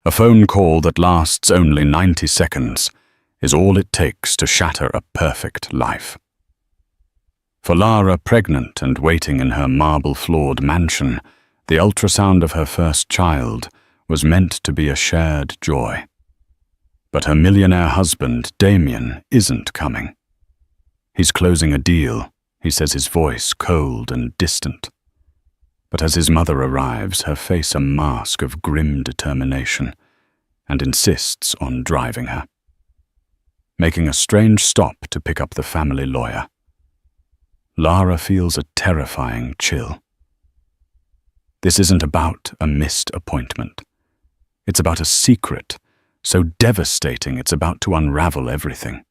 A phone call that lasts only 90 seconds is all it takes to shatter a perfect life. For Lara, pregnant and waiting in her marble-floored mansion, the ultrasound of her first child was meant to be a shared joy. But her millionaire husband, Damien, isn't coming. He's closing a deal, he says, his voice cold and distant. But as his mother arrives, her face a mask of grim determination, and insists on driving her. Making a strange stop to pick up the family lawyer, Lara feels a terrifying chill. This isn't about a missed appointment. It's about a secret so devastating it's about to unravel everything.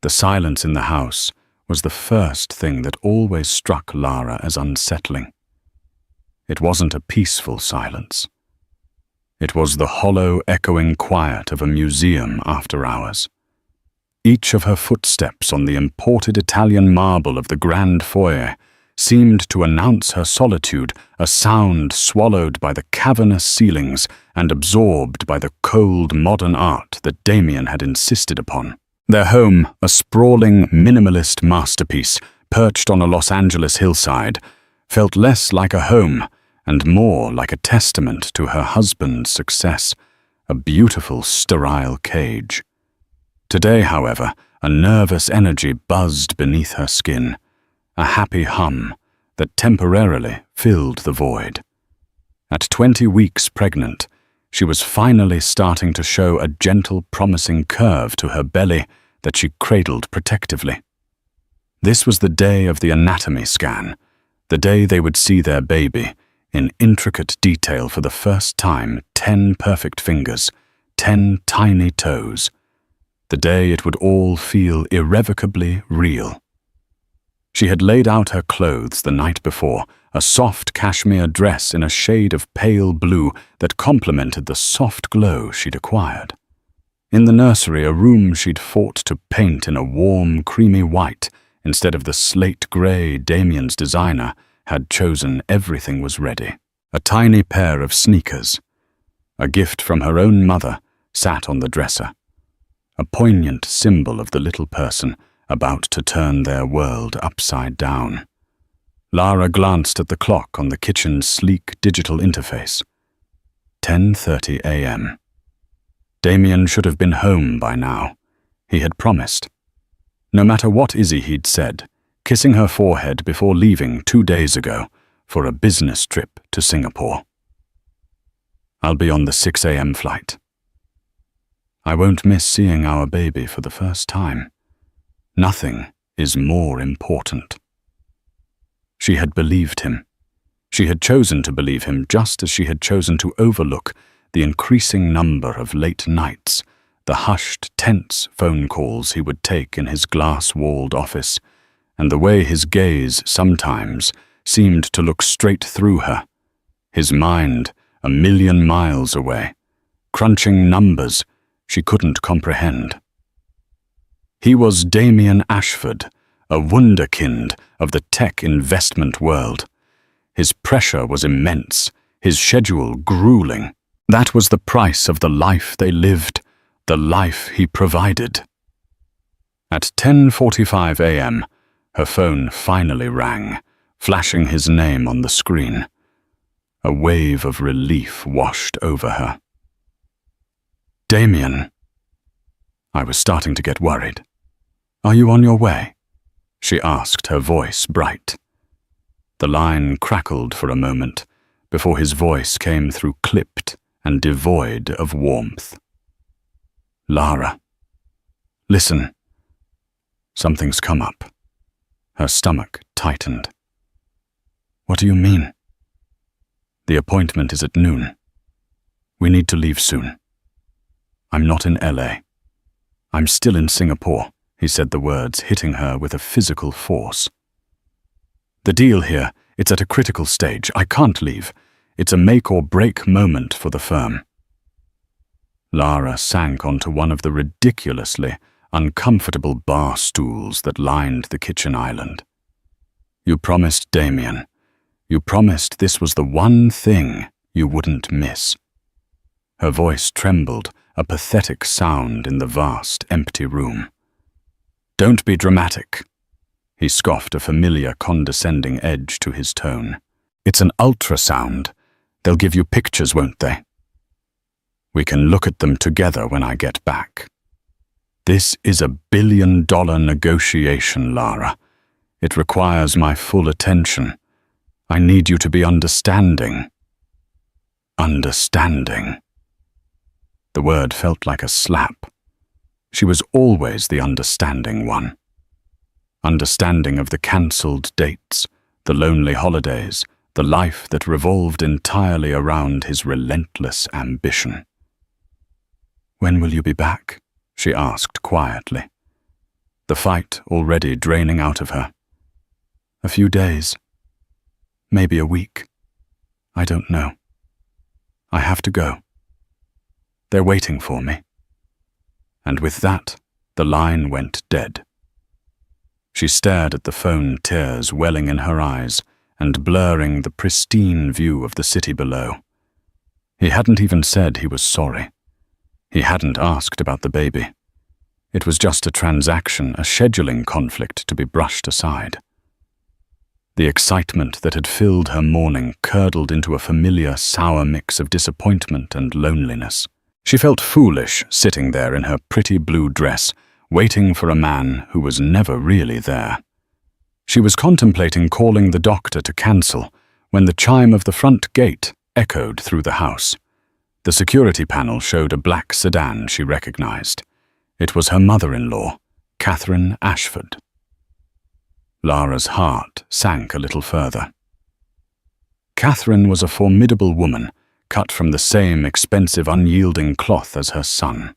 The silence in the house was the first thing that always struck Lara as unsettling. It wasn't a peaceful silence. It was the hollow, echoing quiet of a museum after hours. Each of her footsteps on the imported Italian marble of the grand foyer seemed to announce her solitude, a sound swallowed by the cavernous ceilings and absorbed by the cold modern art that Damien had insisted upon. Their home, a sprawling, minimalist masterpiece perched on a Los Angeles hillside, felt less like a home and more like a testament to her husband's success, a beautiful, sterile cage. Today, however, a nervous energy buzzed beneath her skin, a happy hum that temporarily filled the void. At 20 weeks pregnant, she was finally starting to show a gentle, promising curve to her belly that she cradled protectively. This was the day of the anatomy scan, the day they would see their baby, in intricate detail for the first time, 10 perfect fingers, 10 tiny toes. The day it would all feel irrevocably real. She had laid out her clothes the night before, a soft cashmere dress in a shade of pale blue that complemented the soft glow she'd acquired. In the nursery, a room she'd fought to paint in a warm, creamy white instead of the slate grey Damien's designer had chosen. Everything was ready. A tiny pair of sneakers, a gift from her own mother, sat on the dresser, a poignant symbol of the little person about to turn their world upside down. Lara glanced at the clock on the kitchen's sleek digital interface. 10:30 a.m. Damien should have been home by now. He had promised. No matter what Izzy he'd said, kissing her forehead before leaving 2 days ago for a business trip to Singapore. I'll be on the 6 a.m. flight. I won't miss seeing our baby for the first time. Nothing is more important. She had believed him. She had chosen to believe him just as she had chosen to overlook the increasing number of late nights, the hushed, tense phone calls he would take in his glass-walled office, and the way his gaze sometimes seemed to look straight through her, his mind a million miles away, crunching numbers she couldn't comprehend. He was Damien Ashford, a wunderkind of the tech investment world. His pressure was immense, his schedule grueling. That was the price of the life they lived, the life he provided. At 10:45 a.m., her phone finally rang, flashing his name on the screen. A wave of relief washed over her. Damien. I was starting to get worried. Are you on your way? She asked, her voice bright. The line crackled for a moment before his voice came through clipped and devoid of warmth. Lara. Listen. Something's come up. Her stomach tightened. What do you mean? The appointment is at noon. We need to leave soon. I'm not in LA. I'm still in Singapore, he said, the words hitting her with a physical force. The deal here, it's at a critical stage. I can't leave. It's a make-or-break moment for the firm. Lara sank onto one of the ridiculously uncomfortable bar stools that lined the kitchen island. You promised Damien. You promised this was the one thing you wouldn't miss. Her voice trembled, a pathetic sound in the vast, empty room. "Don't be dramatic." He scoffed, a familiar, condescending edge to his tone. "It's an ultrasound. They'll give you pictures, won't they? We can look at them together when I get back. This is a billion-dollar negotiation, Lara. It requires my full attention. I need you to be understanding." Understanding. The word felt like a slap. She was always the understanding one. Understanding of the cancelled dates, the lonely holidays, the life that revolved entirely around his relentless ambition. "When will you be back?" she asked quietly, the fight already draining out of her. "A few days. Maybe a week. I don't know. I have to go. They're waiting for me." And with that, the line went dead. She stared at the phone, tears welling in her eyes and blurring the pristine view of the city below. He hadn't even said he was sorry. He hadn't asked about the baby. It was just a transaction, a scheduling conflict to be brushed aside. The excitement that had filled her morning curdled into a familiar, sour mix of disappointment and loneliness. She felt foolish sitting there in her pretty blue dress, waiting for a man who was never really there. She was contemplating calling the doctor to cancel when the chime of the front gate echoed through the house. The security panel showed a black sedan she recognized. It was her mother-in-law, Catherine Ashford. Lara's heart sank a little further. Catherine was a formidable woman, cut from the same expensive, unyielding cloth as her son.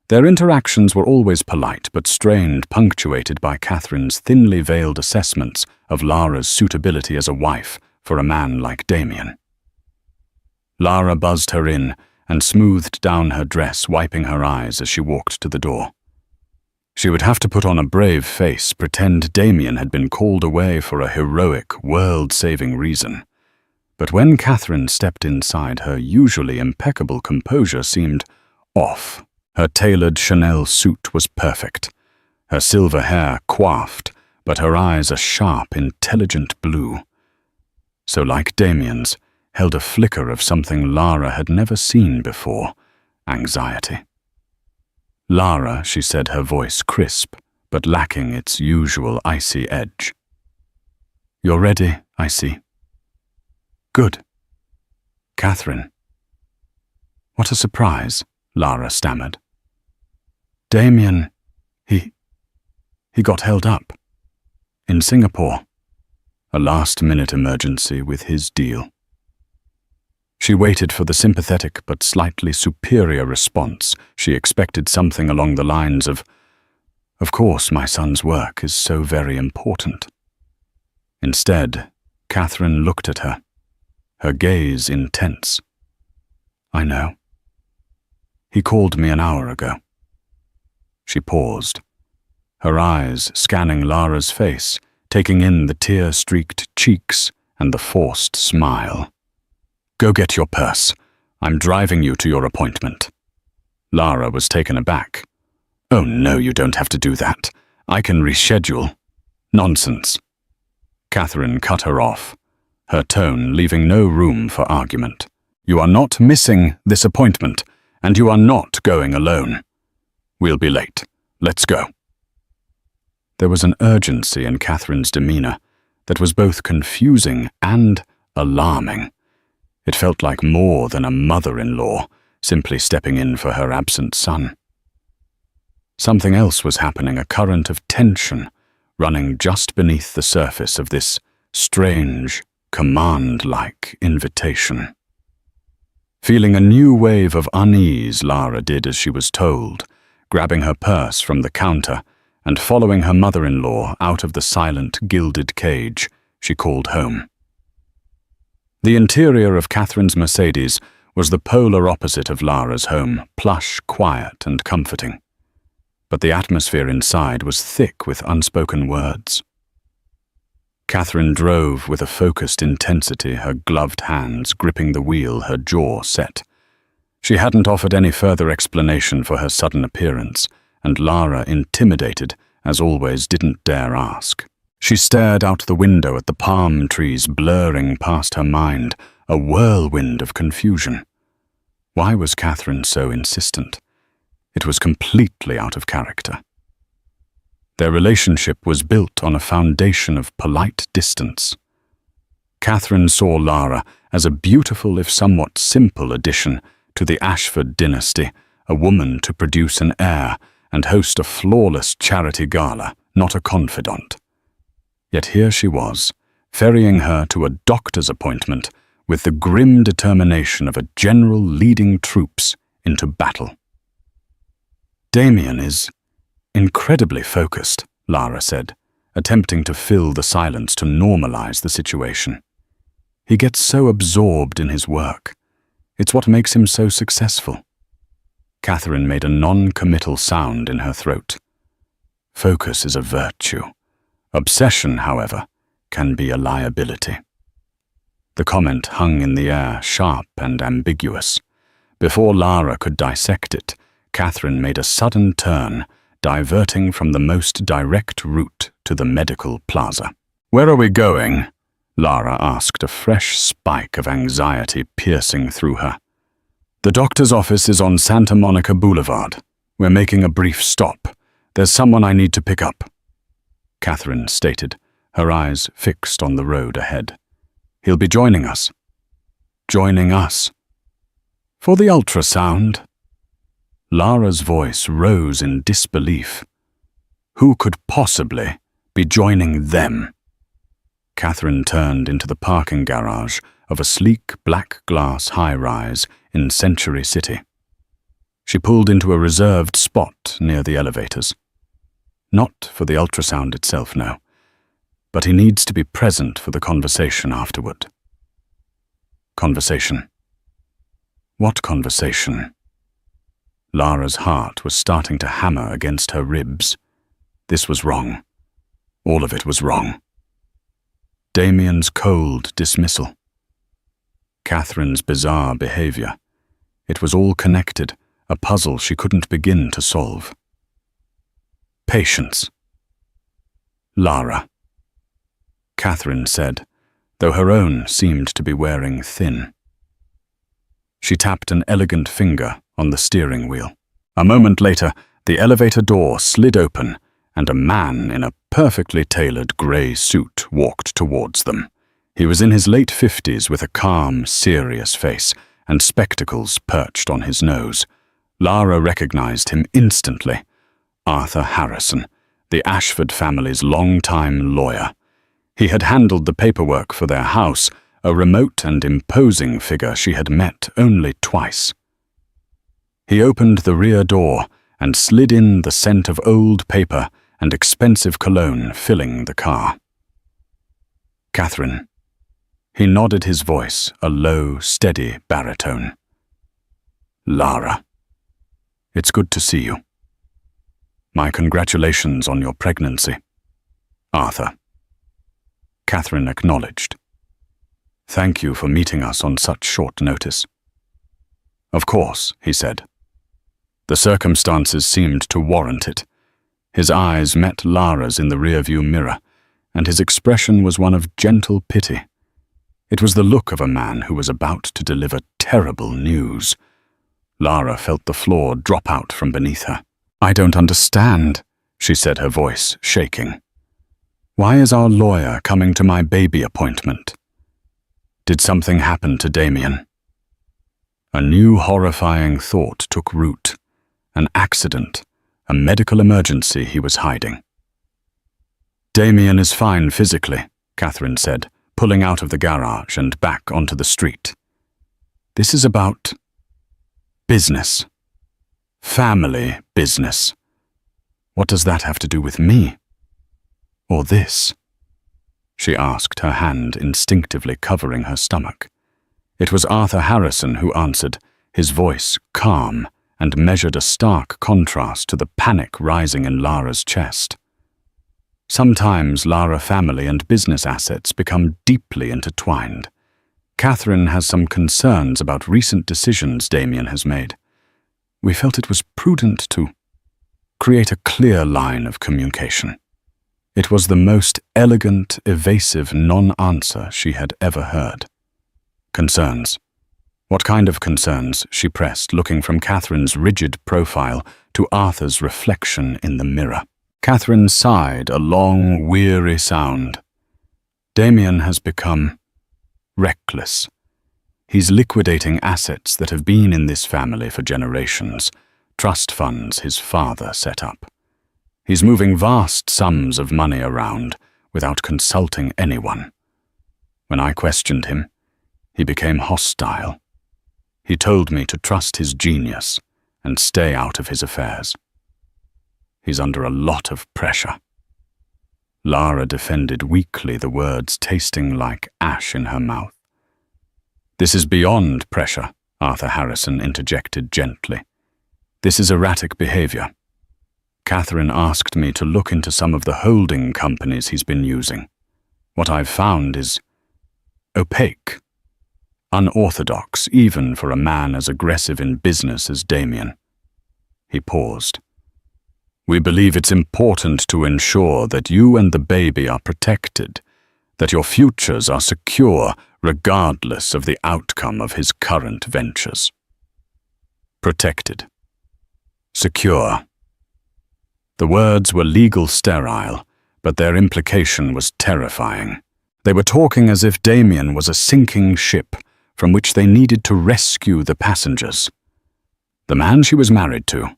Their interactions were always polite but strained, punctuated by Catherine's thinly veiled assessments of Lara's suitability as a wife for a man like Damien. Lara buzzed her in and smoothed down her dress, wiping her eyes as she walked to the door. She would have to put on a brave face, pretend Damien had been called away for a heroic, world-saving reason. But when Catherine stepped inside, her usually impeccable composure seemed off. Her tailored Chanel suit was perfect, her silver hair coiffed, but her eyes a sharp, intelligent blue. So like Damien's, held a flicker of something Lara had never seen before, anxiety. "Lara," she said, her voice crisp, but lacking its usual icy edge. "You're ready, I see." "Good." "Catherine." "What a surprise," Lara stammered. "Damien, he got held up. In Singapore. A last-minute emergency with his deal." She waited for the sympathetic but slightly superior response. She expected something along the lines of course, my son's work is so very important." Instead, Catherine looked at her, her gaze intense. "I know. He called me an hour ago." She paused, her eyes scanning Lara's face, taking in the tear-streaked cheeks and the forced smile. "Go get your purse. I'm driving you to your appointment." Lara was taken aback. "Oh no, you don't have to do that. I can reschedule." "Nonsense." Catherine cut her off, her tone leaving no room for argument. "You are not missing this appointment, and you are not going alone. We'll be late. Let's go." There was an urgency in Catherine's demeanor that was both confusing and alarming. It felt like more than a mother-in-law simply stepping in for her absent son. Something else was happening, a current of tension running just beneath the surface of this strange, command-like invitation. Feeling a new wave of unease, Lara did as she was told, grabbing her purse from the counter and following her mother-in-law out of the silent, gilded cage. She called home. The interior of Catherine's Mercedes was the polar opposite of Lara's home, plush, quiet, and comforting. But the atmosphere inside was thick with unspoken words. Catherine drove with a focused intensity, her gloved hands gripping the wheel, her jaw set. She hadn't offered any further explanation for her sudden appearance, and Lara, intimidated, as always, didn't dare ask. She stared out the window at the palm trees blurring past her mind, a whirlwind of confusion. Why was Catherine so insistent? It was completely out of character. Their relationship was built on a foundation of polite distance. Catherine saw Lara as a beautiful, if somewhat simple, addition to the Ashford dynasty, a woman to produce an heir and host a flawless charity gala, not a confidant. Yet here she was, ferrying her to a doctor's appointment with the grim determination of a general leading troops into battle. "Damien is incredibly focused," Lara said, attempting to fill the silence to normalize the situation. "He gets so absorbed in his work. It's what makes him so successful." Catherine made a non-committal sound in her throat. Focus is a virtue. Obsession, however, can be a liability. The comment hung in the air, sharp and ambiguous. Before Lara could dissect it, Catherine made a sudden turn, diverting from the most direct route to the medical plaza. "Where are we going?" Lara asked, a fresh spike of anxiety piercing through her. "The doctor's office is on Santa Monica Boulevard. We're making a brief stop. There's someone I need to pick up," Catherine stated, her eyes fixed on the road ahead. "He'll be joining us." "Joining us?" "For the ultrasound." Lara's voice rose in disbelief. Who could possibly be joining them? Catherine turned into the parking garage of a sleek black glass high-rise in Century City. She pulled into a reserved spot near the elevators. Not for the ultrasound itself, no, but he needs to be present for the conversation afterward. Conversation. What conversation? Lara's heart was starting to hammer against her ribs. This was wrong. All of it was wrong. Damien's cold dismissal. Catherine's bizarre behavior. It was all connected, a puzzle she couldn't begin to solve. Patience. Lara. Catherine said, though her own seemed to be wearing thin. She tapped an elegant finger on the steering wheel. A moment later, the elevator door slid open, and a man in a perfectly tailored grey suit walked towards them. He was in his late 50s with a calm, serious face and spectacles perched on his nose. Lara recognized him instantly. Arthur Harrison, the Ashford family's longtime lawyer. He had handled the paperwork for their house, a remote and imposing figure she had met only twice. He opened the rear door and slid in the scent of old paper and expensive cologne filling the car. "Catherine." He nodded, his voice a low, steady baritone. "Lara. It's good to see you. My congratulations on your pregnancy. Arthur." Catherine acknowledged. "Thank you for meeting us on such short notice." "Of course," he said. The circumstances seemed to warrant it. His eyes met Lara's in the rearview mirror, and his expression was one of gentle pity. It was the look of a man who was about to deliver terrible news. Lara felt the floor drop out from beneath her. "I don't understand," she said, her voice shaking. "Why is our lawyer coming to my baby appointment? Did something happen to Damien?" A new horrifying thought took root. An accident, a medical emergency he was hiding. "Damien is fine physically," Catherine said, pulling out of the garage and back onto the street. "This is about business. Family business. What does that have to do with me? Or this?" she asked, her hand instinctively covering her stomach. It was Arthur Harrison who answered, his voice calm and measured a stark contrast to the panic rising in Lara's chest. Sometimes Lara family and business assets become deeply intertwined. Catherine has some concerns about recent decisions Damien has made. We felt it was prudent to create a clear line of communication. It was the most elegant, evasive non-answer she had ever heard. Concerns. What kind of concerns? She pressed, looking from Catherine's rigid profile to Arthur's reflection in the mirror. Catherine sighed a long, weary sound. Damien has become reckless. He's liquidating assets that have been in this family for generations, trust funds his father set up. He's moving vast sums of money around without consulting anyone. When I questioned him, he became hostile. He told me to trust his genius and stay out of his affairs. He's under a lot of pressure. Lara defended weakly, the words tasting like ash in her mouth. This is beyond pressure, Arthur Harrison interjected gently. This is erratic behavior. Catherine asked me to look into some of the holding companies he's been using. What I've found is opaque, unorthodox, even for a man as aggressive in business as Damien. He paused. We believe it's important to ensure that you and the baby are protected, that your futures are secure regardless of the outcome of his current ventures. Protected. Secure. The words were legal sterile, but their implication was terrifying. They were talking as if Damien was a sinking ship from which they needed to rescue the passengers. The man she was married to,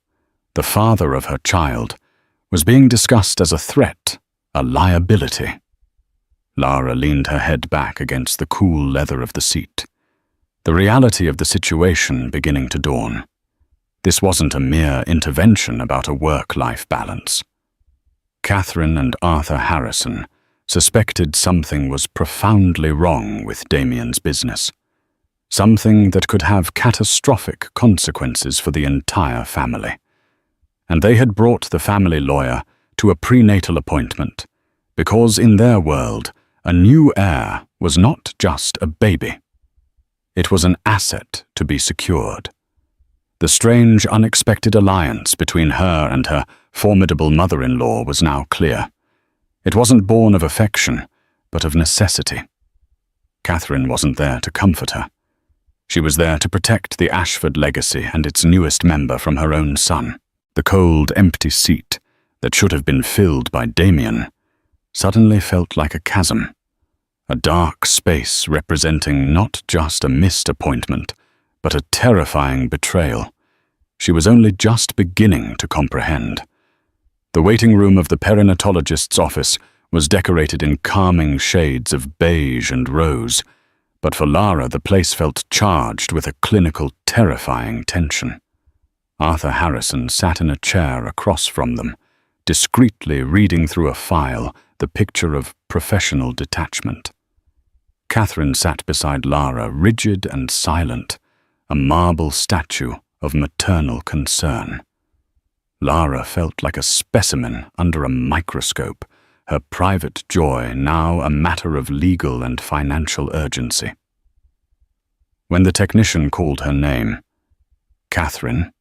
the father of her child, was being discussed as a threat, a liability. Lara leaned her head back against the cool leather of the seat, the reality of the situation beginning to dawn. This wasn't a mere intervention about a work-life balance. Catherine and Arthur Harrison suspected something was profoundly wrong with Damien's business, something that could have catastrophic consequences for the entire family. And they had brought the family lawyer to a prenatal appointment because in their world, a new heir was not just a baby. It was an asset to be secured. The strange, unexpected alliance between her and her formidable mother-in-law was now clear. It wasn't born of affection, but of necessity. Catherine wasn't there to comfort her. She was there to protect the Ashford legacy and its newest member from her own son. The cold, empty seat that should have been filled by Damien suddenly felt like a chasm, a dark space representing not just a missed appointment, but a terrifying betrayal. She was only just beginning to comprehend. The waiting room of the perinatologist's office was decorated in calming shades of beige and rose, but for Lara the place felt charged with a clinical, terrifying tension. Arthur Harrison sat in a chair across from them, discreetly reading through a file the picture of professional detachment. Catherine sat beside Lara, rigid and silent, a marble statue of maternal concern. Lara felt like a specimen under a microscope, her private joy now a matter of legal and financial urgency. When the technician called her name, Catherine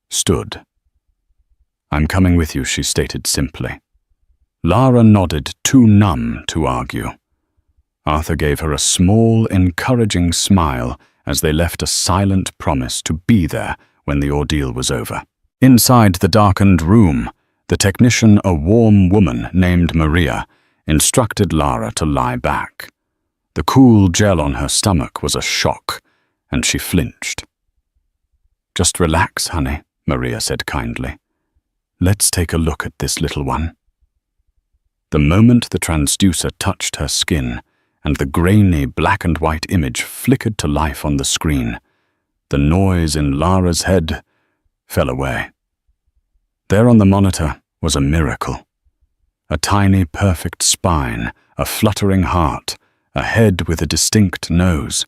stood. "I'm coming with you," she stated simply. Lara nodded, too numb to argue. Arthur gave her a small, encouraging smile as they left a silent promise to be there when the ordeal was over. Inside the darkened room, the technician, a warm woman named Maria, instructed Lara to lie back. The cool gel on her stomach was a shock, and she flinched. "Just relax, honey," Maria said kindly. "Let's take a look at this little one." The moment the transducer touched her skin, and the grainy black and white image flickered to life on the screen, the noise in Lara's head fell away. There on the monitor was a miracle. A tiny, perfect spine, a fluttering heart, a head with a distinct nose.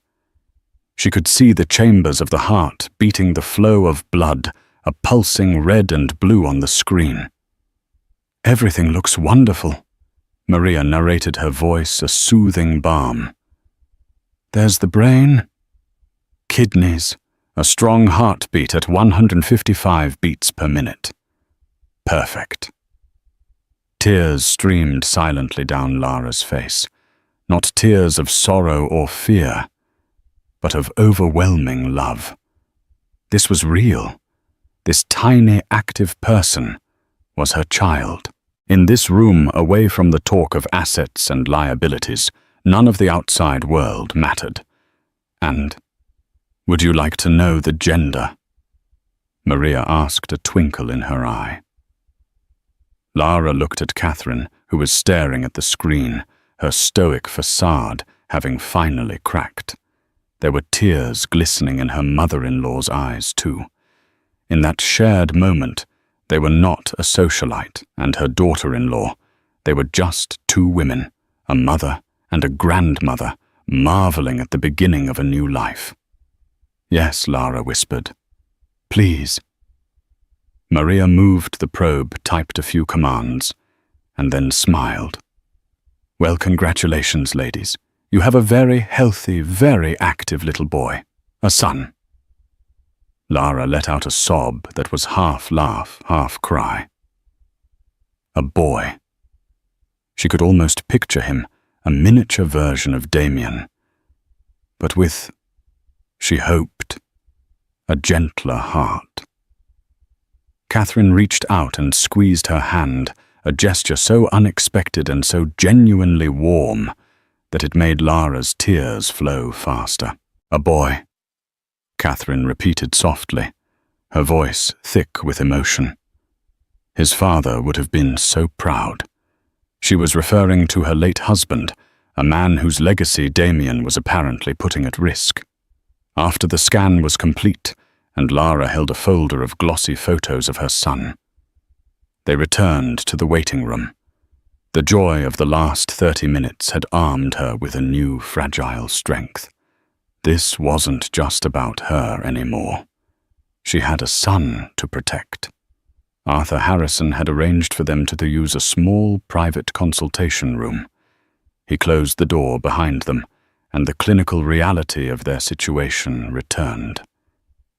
She could see the chambers of the heart beating the flow of blood, a pulsing red and blue on the screen. "Everything looks wonderful," Maria narrated, her voice a soothing balm. There's the brain, kidneys, a strong heartbeat at 155 beats per minute. Perfect. Tears streamed silently down Lara's face, not tears of sorrow or fear, but of overwhelming love. This was real. This tiny, active person was her child. In this room, away from the talk of assets and liabilities, none of the outside world mattered. And, would you like to know the gender? Maria asked, a twinkle in her eye. Lara looked at Catherine, who was staring at the screen, her stoic facade having finally cracked. There were tears glistening in her mother-in-law's eyes, too. In that shared moment, they were not a socialite and her daughter-in-law. They were just two women, a mother and a grandmother, marveling at the beginning of a new life. Yes, Lara whispered. Please. Maria moved the probe, typed a few commands, and then smiled. Well, congratulations, ladies. You have a very healthy, very active little boy, a son. Lara let out a sob that was half laugh, half cry. A boy. She could almost picture him, a miniature version of Damien, but with, she hoped, a gentler heart. Catherine reached out and squeezed her hand, a gesture so unexpected and so genuinely warm that it made Lara's tears flow faster. A boy, Catherine repeated softly, her voice thick with emotion. His father would have been so proud. She was referring to her late husband, a man whose legacy Damien was apparently putting at risk. After the scan was complete, and Lara held a folder of glossy photos of her son, they returned to the waiting room. The joy of the last 30 minutes had armed her with a new fragile strength. This wasn't just about her anymore. She had a son to protect. Arthur Harrison had arranged for them to use a small private consultation room. He closed the door behind them, and the clinical reality of their situation returned.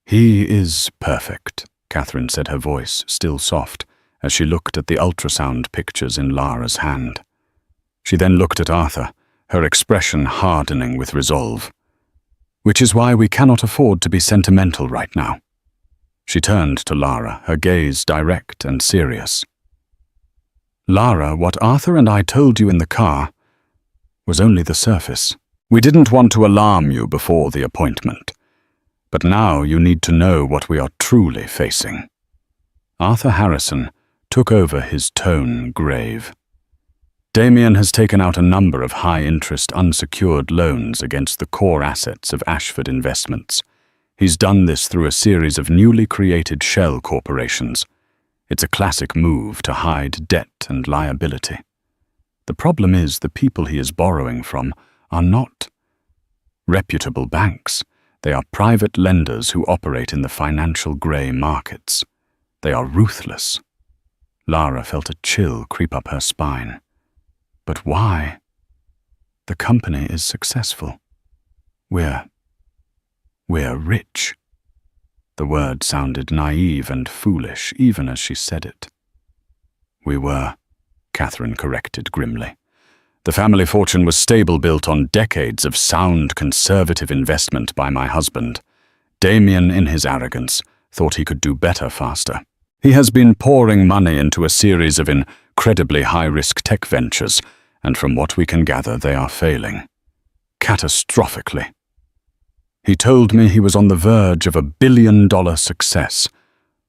He is perfect, Catherine said, her voice still soft, as she looked at the ultrasound pictures in Lara's hand. She then looked at Arthur, her expression hardening with resolve. Which is why we cannot afford to be sentimental right now. She turned to Lara, her gaze direct and serious. Lara, what Arthur and I told you in the car was only the surface. We didn't want to alarm you before the appointment. But now you need to know what we are truly facing. Arthur Harrison took over, his tone grave. Damien has taken out a number of high-interest unsecured loans against the core assets of Ashford Investments. He's done this through a series of newly created shell corporations. It's a classic move to hide debt and liability. The problem is the people he is borrowing from are not reputable banks. They are private lenders who operate in the financial grey markets. They are ruthless. Lara felt a chill creep up her spine. But why? The company is successful. We're rich. The word sounded naive and foolish even as she said it. We were, Catherine corrected grimly. The family fortune was stable, built on decades of sound conservative investment by my husband. Damien, in his arrogance, thought he could do better faster. He has been pouring money into a series of incredibly high-risk tech ventures, and from what we can gather, they are failing. Catastrophically. He told me he was on the verge of $1 billion success.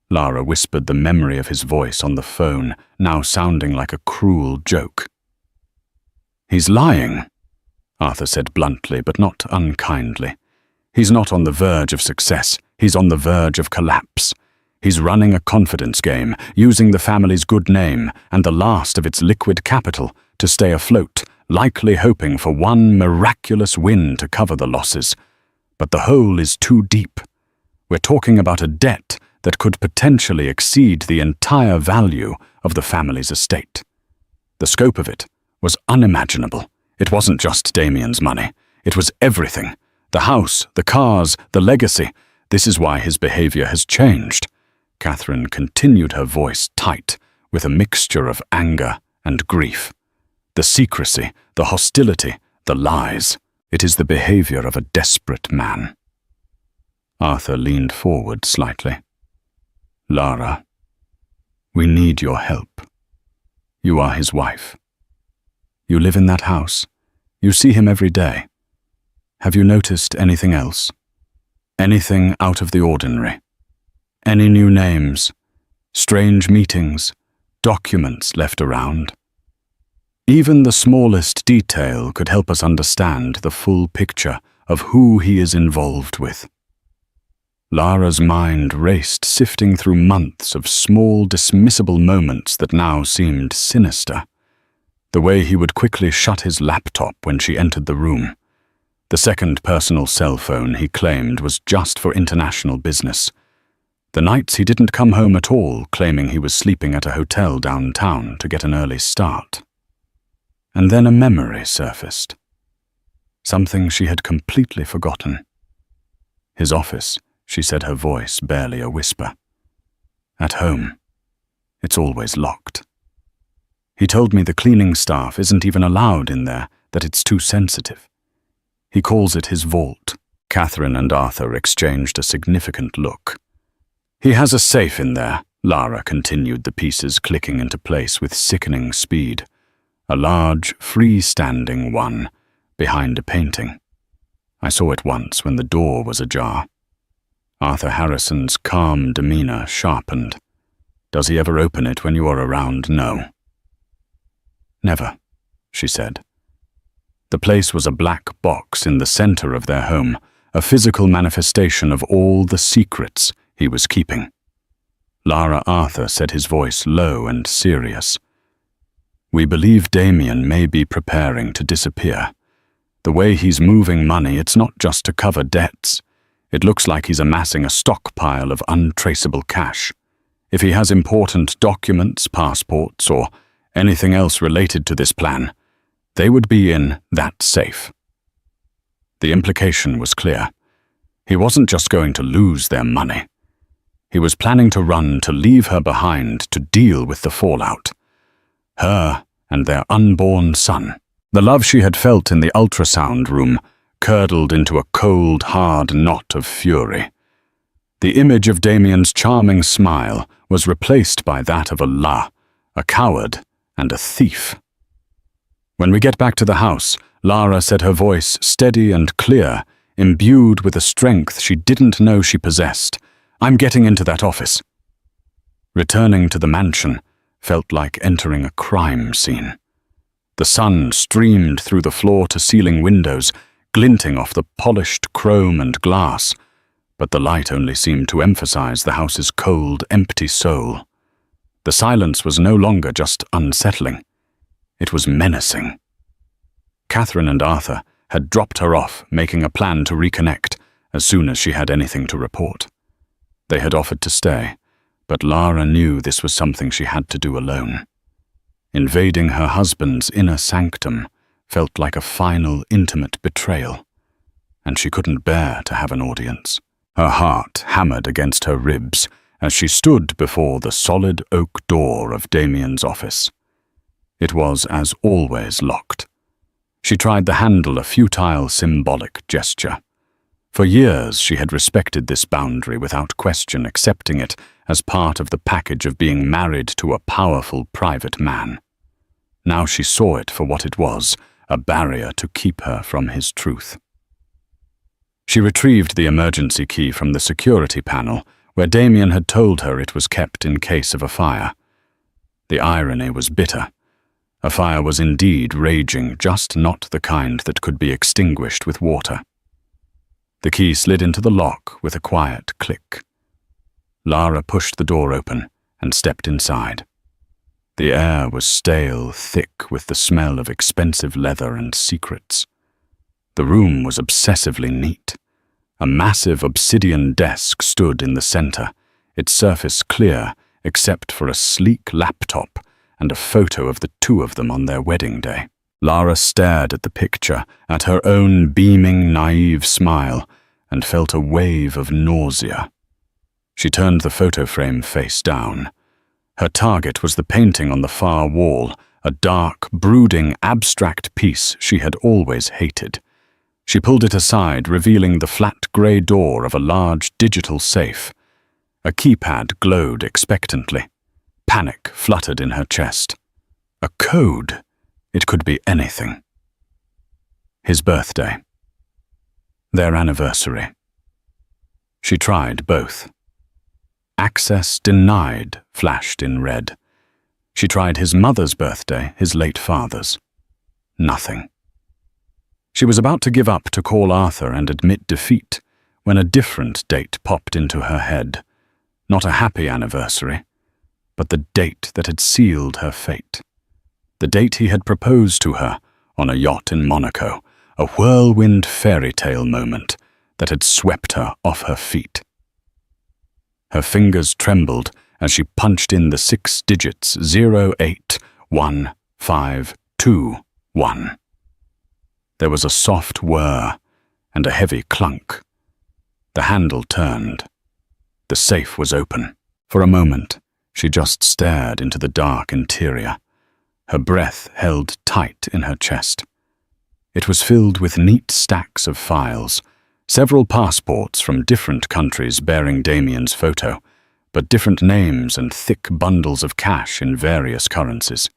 Lara whispered the memory of his voice on the phone, now sounding like a cruel joke. He's lying, Arthur said bluntly, but not unkindly. He's not on the verge of success. He's on the verge of collapse. He's running a confidence game, using the family's good name and the last of its liquid capital to stay afloat, likely hoping for one miraculous win to cover the losses. But the hole is too deep. We're talking about a debt that could potentially exceed the entire value of the family's estate. The scope of it was unimaginable. It wasn't just Damien's money. It was everything. The house, the cars, the legacy. This is why his behavior has changed. Catherine continued, her voice tight, with a mixture of anger and grief. The secrecy, the hostility, the lies. It is the behavior of a desperate man. Arthur leaned forward slightly. Lara, we need your help. You are his wife. You live in that house. You see him every day. Have you noticed anything else? Anything out of the ordinary? Any new names? Strange meetings? Documents left around? Even the smallest detail could help us understand the full picture of who he is involved with. Lara's mind raced, sifting through months of small, dismissible moments that now seemed sinister. The way he would quickly shut his laptop when she entered the room. The second personal cell phone he claimed was just for international business. The nights he didn't come home at all, claiming he was sleeping at a hotel downtown to get an early start. And then a memory surfaced. Something she had completely forgotten. His office, she said, her voice barely a whisper. At home. It's always locked. He told me the cleaning staff isn't even allowed in there, that it's too sensitive. He calls it his vault. Catherine and Arthur exchanged a significant look. He has a safe in there, Lara continued, the pieces clicking into place with sickening speed. A large, freestanding one, behind a painting. I saw it once when the door was ajar. Arthur Harrison's calm demeanor sharpened. Does he ever open it when you are around? No. Never, she said. The place was a black box in the center of their home, a physical manifestation of all the secrets he was keeping. Lara, Arthur said, his voice low and serious. We believe Damien may be preparing to disappear. The way he's moving money, it's not just to cover debts. It looks like he's amassing a stockpile of untraceable cash. If he has important documents, passports, or anything else related to this plan, they would be in that safe. The implication was clear. He wasn't just going to lose their money. He was planning to run, to leave her behind, to deal with the fallout. Her and their unborn son. The love she had felt in the ultrasound room curdled into a cold, hard knot of fury. The image of Damien's charming smile was replaced by that of a coward and a thief. When we get back to the house, Lara said, her voice steady and clear, imbued with a strength she didn't know she possessed, I'm getting into that office. Returning to the mansion felt like entering a crime scene. The sun streamed through the floor-to-ceiling windows, glinting off the polished chrome and glass, but the light only seemed to emphasize the house's cold, empty soul. The silence was no longer just unsettling. It was menacing. Catherine and Arthur had dropped her off, making a plan to reconnect as soon as she had anything to report. They had offered to stay, but Lara knew this was something she had to do alone. Invading her husband's inner sanctum felt like a final, intimate betrayal, and she couldn't bear to have an audience. Her heart hammered against her ribs as she stood before the solid oak door of Damien's office. It was, as always, locked. She tried the handle, a futile, symbolic gesture. For years she had respected this boundary without question, accepting it as part of the package of being married to a powerful private man. Now she saw it for what it was, a barrier to keep her from his truth. She retrieved the emergency key from the security panel, where Damien had told her it was kept in case of a fire. The irony was bitter. A fire was indeed raging, just not the kind that could be extinguished with water. The key slid into the lock with a quiet click. Lara pushed the door open and stepped inside. The air was stale, thick with the smell of expensive leather and secrets. The room was obsessively neat. A massive obsidian desk stood in the center, its surface clear except for a sleek laptop and a photo of the two of them on their wedding day. Lara stared at the picture, at her own beaming, naive smile, and felt a wave of nausea. She turned the photo frame face down. Her target was the painting on the far wall, a dark, brooding, abstract piece she had always hated. She pulled it aside, revealing the flat grey door of a large digital safe. A keypad glowed expectantly. Panic fluttered in her chest. A code. It could be anything. His birthday. Their anniversary. She tried both. Access denied flashed in red. She tried his mother's birthday, his late father's. Nothing. She was about to give up to call Arthur and admit defeat when a different date popped into her head. Not a happy anniversary, but the date that had sealed her fate. The date he had proposed to her on a yacht in Monaco, a whirlwind fairy tale moment that had swept her off her feet. Her fingers trembled as she punched in the 6 digits 081521. There was a soft whir and a heavy clunk. The handle turned. The safe was open. For a moment, she just stared into the dark interior. Her breath held tight in her chest. It was filled with neat stacks of files, several passports from different countries bearing Damien's photo, but different names and thick bundles of cash in various currencies.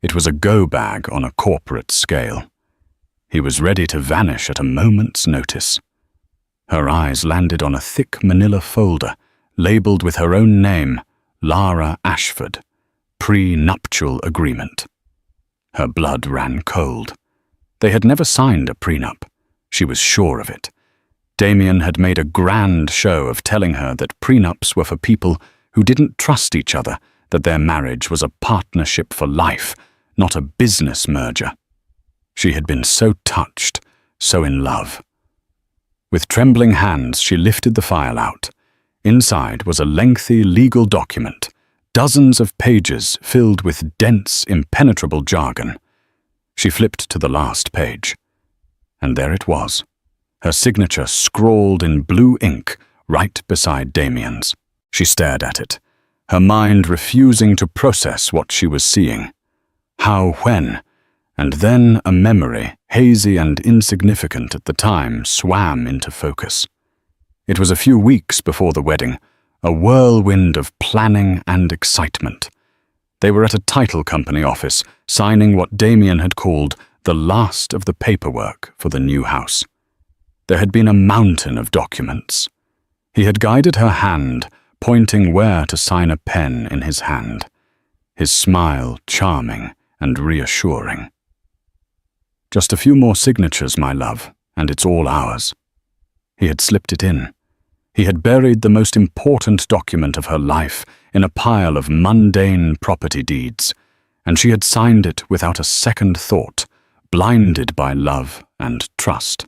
It was a go bag on a corporate scale. He was ready to vanish at a moment's notice. Her eyes landed on a thick manila folder, labeled with her own name, Lara Ashford, Pre-Nuptial Agreement. Her blood ran cold. They had never signed a prenup. She was sure of it. Damien had made a grand show of telling her that prenups were for people who didn't trust each other, that their marriage was a partnership for life, not a business merger. She had been so touched, so in love. With trembling hands, she lifted the file out. Inside was a lengthy legal document, dozens of pages filled with dense, impenetrable jargon. She flipped to the last page. And there it was, her signature scrawled in blue ink right beside Damien's. She stared at it, her mind refusing to process what she was seeing. How, when? And then a memory, hazy and insignificant at the time, swam into focus. It was a few weeks before the wedding, a whirlwind of planning and excitement. They were at a title company office, signing what Damien had called the last of the paperwork for the new house. There had been a mountain of documents. He had guided her hand, pointing where to sign a pen in his hand, his smile charming and reassuring. Just a few more signatures, my love, and it's all ours. He had slipped it in. He had buried the most important document of her life in a pile of mundane property deeds, and she had signed it without a second thought, blinded by love and trust.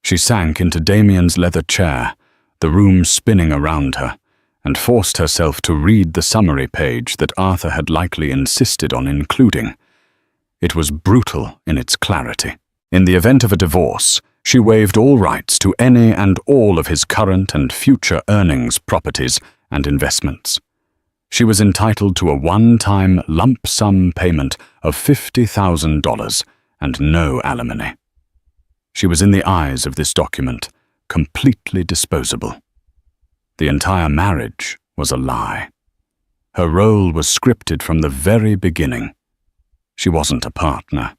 She sank into Damien's leather chair, the room spinning around her, and forced herself to read the summary page that Arthur had likely insisted on including. It was brutal in its clarity. In the event of a divorce, she waived all rights to any and all of his current and future earnings, properties, and investments. She was entitled to a one-time lump sum payment of $50,000 and no alimony. She was in the eyes of this document, completely disposable. The entire marriage was a lie. Her role was scripted from the very beginning. She wasn't a partner.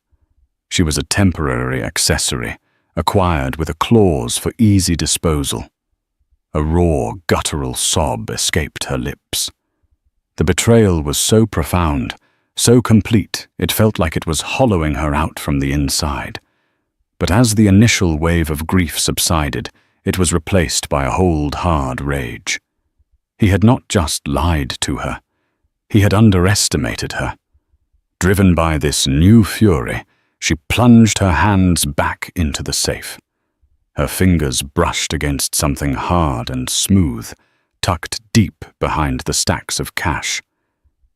She was a temporary accessory, acquired with a clause for easy disposal. A raw, guttural sob escaped her lips. The betrayal was so profound, so complete, it felt like it was hollowing her out from the inside. But as the initial wave of grief subsided, it was replaced by a cold-hard rage. He had not just lied to her. He had underestimated her. Driven by this new fury, she plunged her hands back into the safe. Her fingers brushed against something hard and smooth, tucked deep behind the stacks of cash.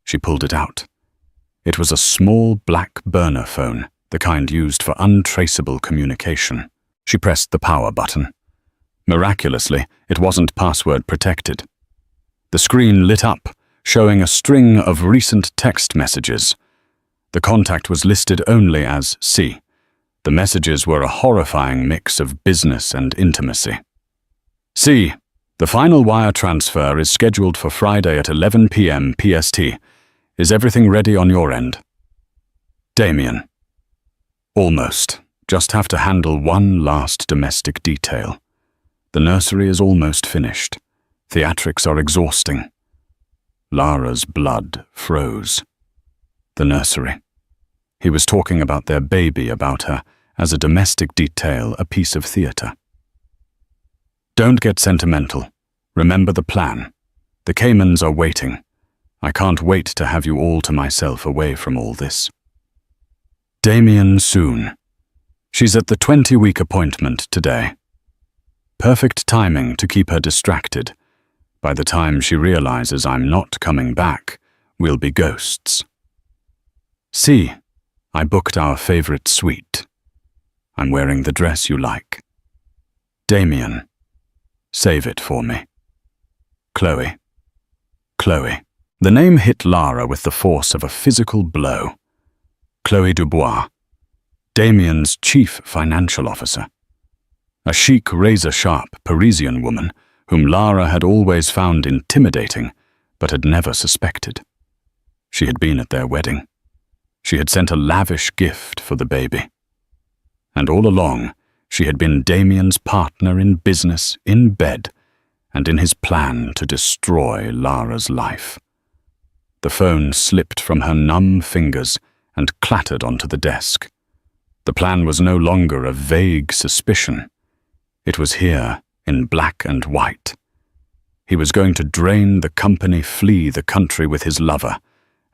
She pulled it out. It was a small black burner phone, the kind used for untraceable communication. She pressed the power button. Miraculously, it wasn't password protected. The screen lit up, showing a string of recent text messages. The contact was listed only as C. The messages were a horrifying mix of business and intimacy. C. The final wire transfer is scheduled for Friday at 11 p.m. PST. Is everything ready on your end? Damien. Almost. Just have to handle one last domestic detail. The nursery is almost finished. Theatrics are exhausting. Lara's blood froze. The nursery. He was talking about their baby about her as a domestic detail, a piece of theatre. Don't get sentimental. Remember the plan. The Caymans are waiting. I can't wait to have you all to myself away from all this. Damien soon. She's at the 20-week appointment today. Perfect timing to keep her distracted. By the time she realizes I'm not coming back, we'll be ghosts. See, I booked our favorite suite. I'm wearing the dress you like. Damien, save it for me. Chloe. Chloe. The name hit Lara with the force of a physical blow. Chloe Dubois, Damien's chief financial officer. A chic, razor-sharp Parisian woman whom Lara had always found intimidating but had never suspected. She had been at their wedding. She had sent a lavish gift for the baby. And all along, she had been Damien's partner in business, in bed, and in his plan to destroy Lara's life. The phone slipped from her numb fingers and clattered onto the desk. The plan was no longer a vague suspicion. It was here, in black and white. He was going to drain the company, flee the country with his lover,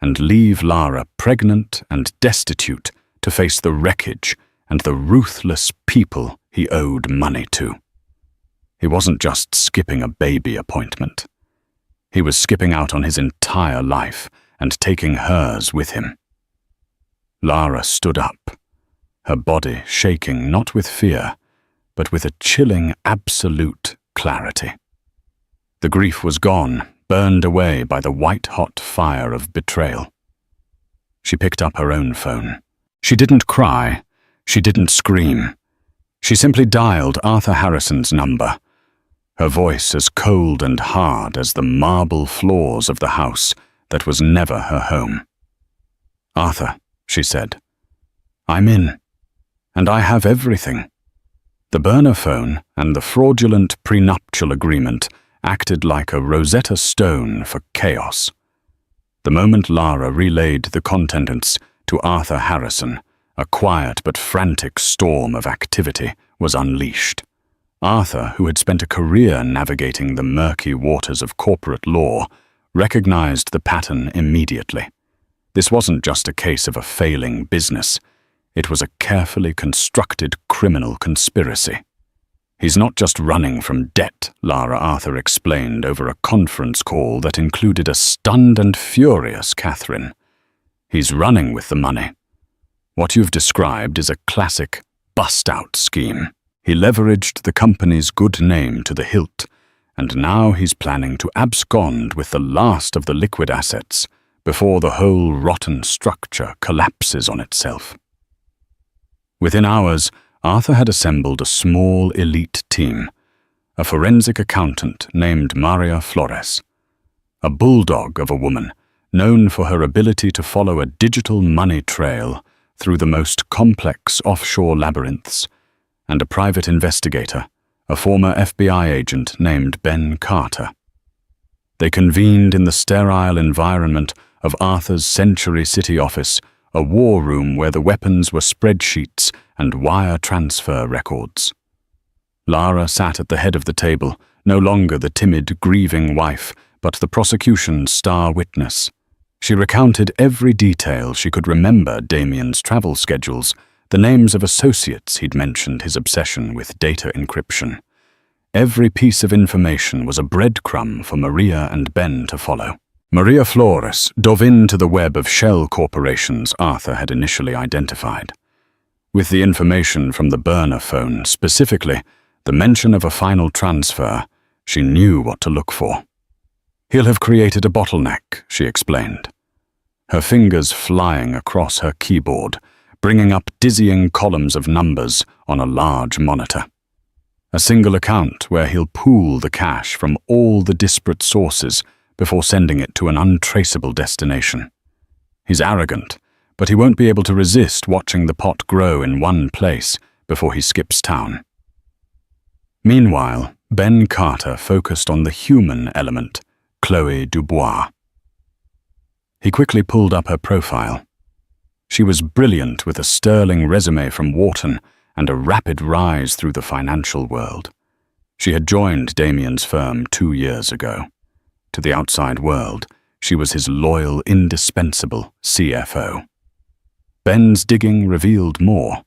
and leave Lara pregnant and destitute to face the wreckage and the ruthless people he owed money to. He wasn't just skipping a baby appointment. He was skipping out on his entire life and taking hers with him. Lara stood up, her body shaking not with fear, but with a chilling absolute clarity. The grief was gone, burned away by the white-hot fire of betrayal. She picked up her own phone. She didn't cry. She didn't scream. She simply dialed Arthur Harrison's number, her voice as cold and hard as the marble floors of the house that was never her home. "Arthur," she said, "I'm in, and I have everything." The burner phone and the fraudulent prenuptial agreement acted like a Rosetta Stone for chaos. The moment Lara relayed the contents to Arthur Harrison, a quiet but frantic storm of activity was unleashed. Arthur, who had spent a career navigating the murky waters of corporate law, recognized the pattern immediately. This wasn't just a case of a failing business. It was a carefully constructed criminal conspiracy. "He's not just running from debt," Lara Arthur explained over a conference call that included a stunned and furious Catherine. "He's running with the money. What you've described is a classic bust-out scheme. He leveraged the company's good name to the hilt, and now he's planning to abscond with the last of the liquid assets before the whole rotten structure collapses on itself." Within hours, Arthur had assembled a small elite team, a forensic accountant named Maria Flores, a bulldog of a woman known for her ability to follow a digital money trail through the most complex offshore labyrinths, and a private investigator, a former FBI agent named Ben Carter. They convened in the sterile environment of Arthur's Century City office, a war room where the weapons were spreadsheets and wire transfer records. Lara sat at the head of the table, no longer the timid, grieving wife, but the prosecution's star witness. She recounted every detail she could remember: Damien's travel schedules, the names of associates he'd mentioned, his obsession with data encryption. Every piece of information was a breadcrumb for Maria and Ben to follow. Maria Flores dove into the web of shell corporations Arthur had initially identified. With the information from the burner phone, specifically the mention of a final transfer, she knew what to look for. "He'll have created a bottleneck," she explained, her fingers flying across her keyboard, bringing up dizzying columns of numbers on a large monitor. A single account where he'll pool the cash from all the disparate sources before sending it to an untraceable destination. He's arrogant, but he won't be able to resist watching the pot grow in one place before he skips town. Meanwhile, Ben Carter focused on the human element, Chloe Dubois. He quickly pulled up her profile. She was brilliant with a sterling resume from Wharton and a rapid rise through the financial world. She had joined Damien's firm 2 years ago. To the outside world, she was his loyal, indispensable CFO. Ben's digging revealed more.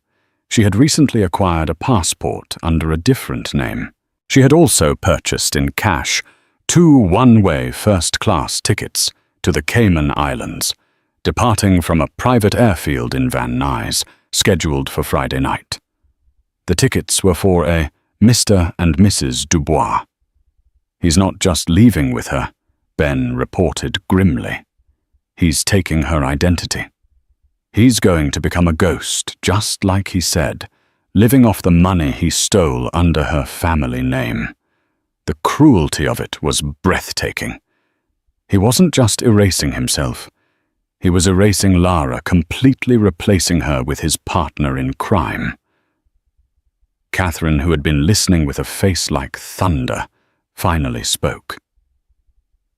She had recently acquired a passport under a different name. She had also purchased in cash 2 one-way first-class tickets to the Cayman Islands, departing from a private airfield in Van Nuys, scheduled for Friday night. The tickets were for a Mr. and Mrs. Dubois. "He's not just leaving with her," Ben reported grimly. "He's taking her identity. He's going to become a ghost, just like he said, living off the money he stole under her family name." The cruelty of it was breathtaking. He wasn't just erasing himself. He was erasing Lara, completely replacing her with his partner in crime. Catherine, who had been listening with a face like thunder, finally spoke.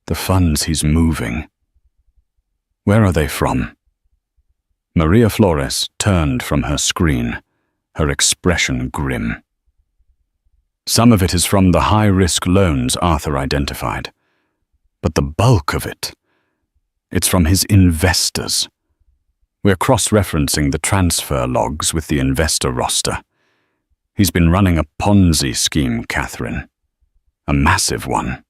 "The funds he's moving. Where are they from?" Maria Flores turned from her screen, her expression grim. "Some of it is from the high-risk loans Arthur identified. But the bulk of it, it's from his investors. We're cross-referencing the transfer logs with the investor roster. He's been running a Ponzi scheme, Catherine. A massive one."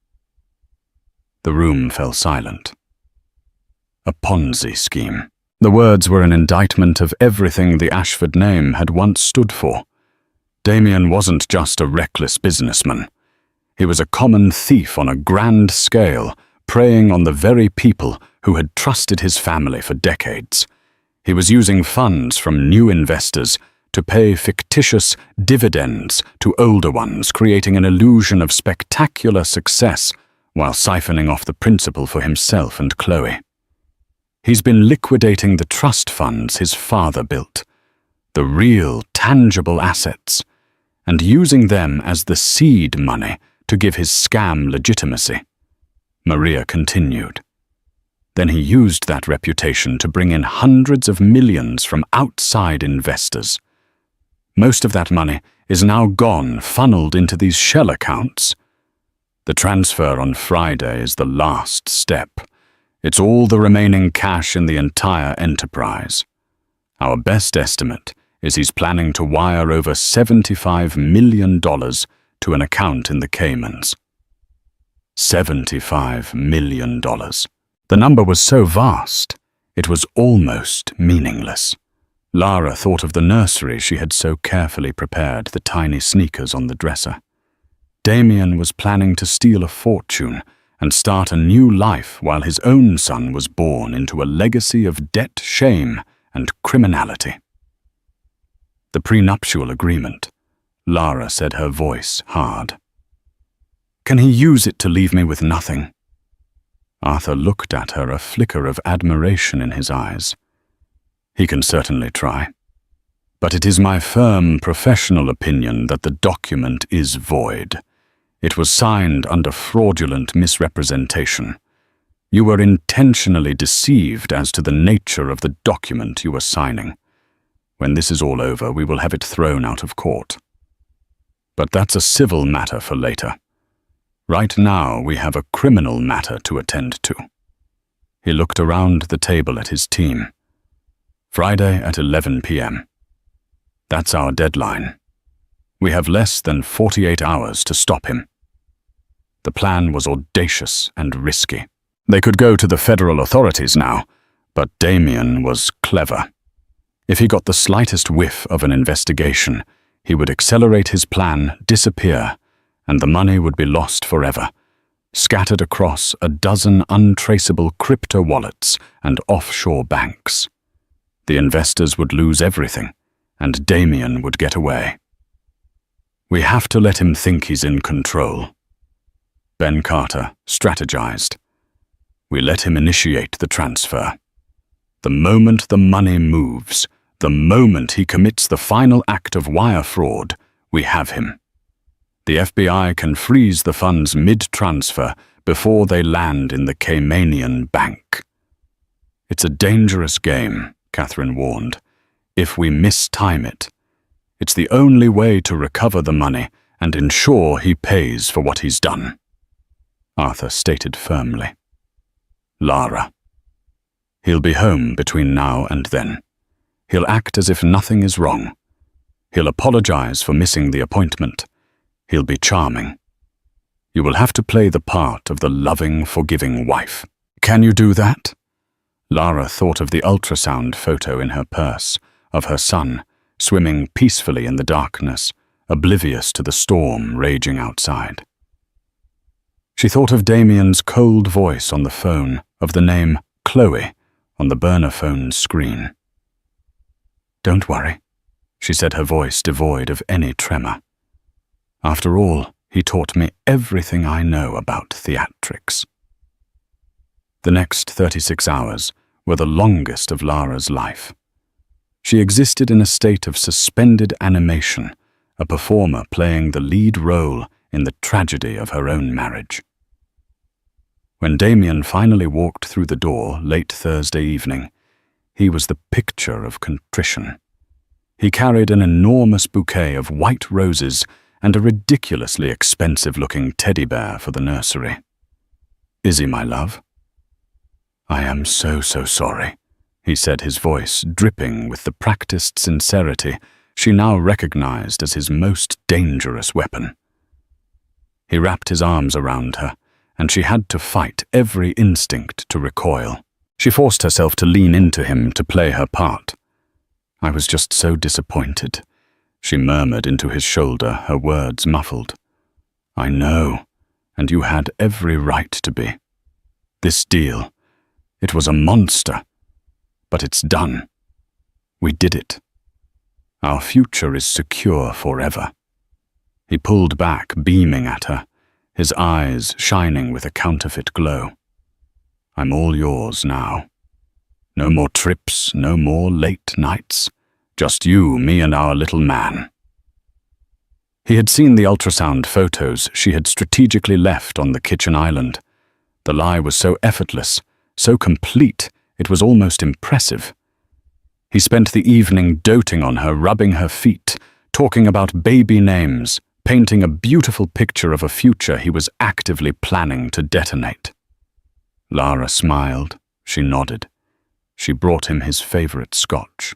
The room fell silent. A Ponzi scheme. The words were an indictment of everything the Ashford name had once stood for. Damien wasn't just a reckless businessman. He was a common thief on a grand scale, preying on the very people who had trusted his family for decades. He was using funds from new investors to pay fictitious dividends to older ones, creating an illusion of spectacular success while siphoning off the principal for himself and Chloe. He's been liquidating the trust funds his father built, the real, tangible assets, and using them as the seed money to give his scam legitimacy. Maria continued. Then he used that reputation to bring in hundreds of millions from outside investors. Most of that money is now gone, funneled into these shell accounts. The transfer on Friday is the last step. It's all the remaining cash in the entire enterprise. Our best estimate is he's planning to wire over $75 million to an account in the Caymans. $75 million. The number was so vast, it was almost meaningless. Lara thought of the nursery she had so carefully prepared, the tiny sneakers on the dresser. Damien was planning to steal a fortune and start a new life while his own son was born into a legacy of debt, shame, and criminality. The prenuptial agreement, Lara said, her voice hard. Can he use it to leave me with nothing? Arthur looked at her, a flicker of admiration in his eyes. He can certainly try. But it is my firm professional opinion that the document is void. It was signed under fraudulent misrepresentation. You were intentionally deceived as to the nature of the document you were signing. When this is all over, we will have it thrown out of court. But that's a civil matter for later. Right now, we have a criminal matter to attend to. He looked around the table at his team. Friday at 11 p.m. That's our deadline. We have less than 48 hours to stop him. The plan was audacious and risky. They could go to the federal authorities now, but Damien was clever. If he got the slightest whiff of an investigation, he would accelerate his plan, disappear, and the money would be lost forever, scattered across a dozen untraceable crypto wallets and offshore banks. The investors would lose everything, and Damien would get away. We have to let him think he's in control. Ben Carter strategized. We let him initiate the transfer. The moment the money moves, the moment he commits the final act of wire fraud, we have him. The FBI can freeze the funds mid-transfer before they land in the Caymanian bank. It's a dangerous game, Catherine warned. If we mistime it, it's the only way to recover the money and ensure he pays for what he's done. Arthur stated firmly. Lara. He'll be home between now and then. He'll act as if nothing is wrong. He'll apologize for missing the appointment. He'll be charming. You will have to play the part of the loving, forgiving wife. Can you do that? Lara thought of the ultrasound photo in her purse, of her son, swimming peacefully in the darkness, oblivious to the storm raging outside. She thought of Damien's cold voice on the phone, of the name Chloe on the burner phone's screen. Don't worry, she said, her voice devoid of any tremor. After all, he taught me everything I know about theatrics. The next 36 hours were the longest of Lara's life. She existed in a state of suspended animation, a performer playing the lead role in the tragedy of her own marriage. When Damien finally walked through the door late Thursday evening, he was the picture of contrition. He carried an enormous bouquet of white roses and a ridiculously expensive-looking teddy bear for the nursery. Izzy, my love? I am so sorry, he said, his voice dripping with the practiced sincerity she now recognized as his most dangerous weapon. He wrapped his arms around her, and she had to fight every instinct to recoil. She forced herself to lean into him to play her part. I was just so disappointed, she murmured into his shoulder, her words muffled. I know, and you had every right to be. This deal, it was a monster, but it's done. We did it. Our future is secure forever. He pulled back, beaming at her, his eyes shining with a counterfeit glow. I'm all yours now. No more trips, no more late nights. Just you, me, and our little man. He had seen the ultrasound photos she had strategically left on the kitchen island. The lie was so effortless, so complete, it was almost impressive. He spent the evening doting on her, rubbing her feet, talking about baby names, painting a beautiful picture of a future he was actively planning to detonate. Lara smiled. She nodded. She brought him his favorite scotch.